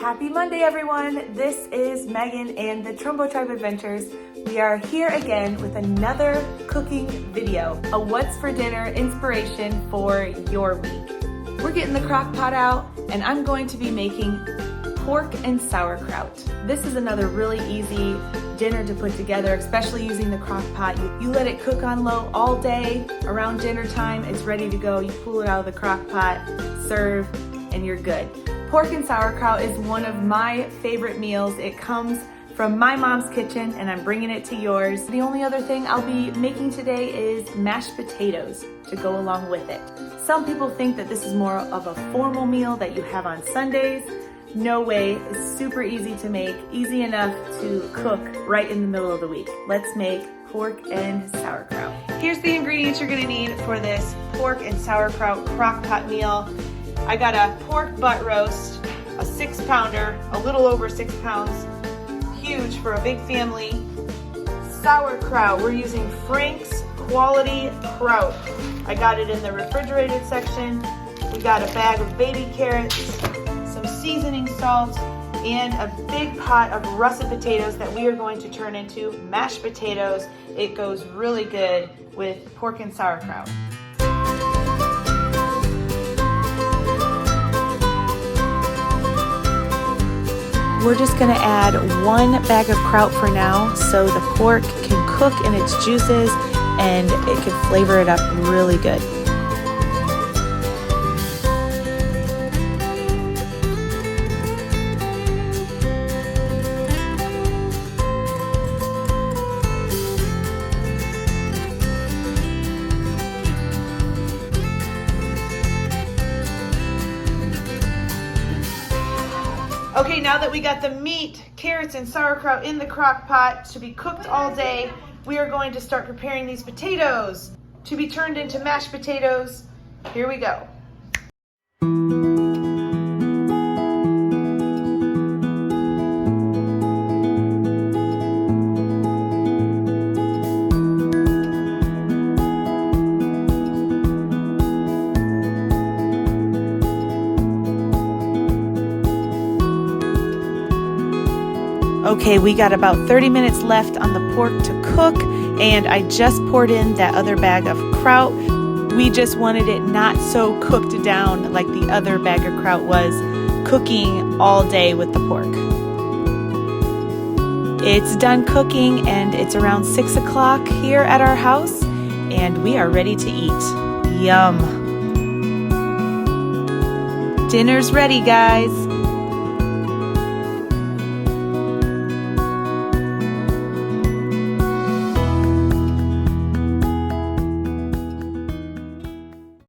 Happy Monday, everyone. This is Megan and the Trumbo Tribe Adventures. We are here again with another cooking video, a what's for dinner inspiration for your week. We're getting the crock pot out and I'm going to be making pork and sauerkraut. This is another really easy dinner to put together, especially using the crock pot. You let it cook on low all day. Around dinner time, it's ready to go. You pull it out of the crock pot, serve, and you're good. Pork and sauerkraut is one of my favorite meals. It comes from my mom's kitchen and I'm bringing it to yours. The only other thing I'll be making today is mashed potatoes to go along with it. Some people think that this is more of a formal meal that you have on Sundays. No way, it's super easy to make, easy enough to cook right in the middle of the week. Let's make pork and sauerkraut. Here's the ingredients you're gonna need for this pork and sauerkraut crock pot meal. I got a pork butt roast, a 6-pounder, a little over 6 pounds, huge for a big family. Sauerkraut, we're using Frank's quality kraut. I got it in the refrigerated section. We got a bag of baby carrots, some seasoning salt, and a big pot of russet potatoes that we are going to turn into mashed potatoes. It goes really good with pork and sauerkraut. We're just gonna add 1 bag of kraut for now so the pork can cook in its juices and it can flavor it up really good. Okay, now that we got the meat, carrots, and sauerkraut in the crock pot to be cooked all day, we are going to start preparing these potatoes to be turned into mashed potatoes. Here we go. Okay, we got about 30 minutes left on the pork to cook, and I just poured in that other bag of kraut. We just wanted it not so cooked down like the other bag of kraut was, cooking all day with the pork. It's done cooking and it's around 6 o'clock here at our house, and we are ready to eat. Yum! Dinner's ready, guys.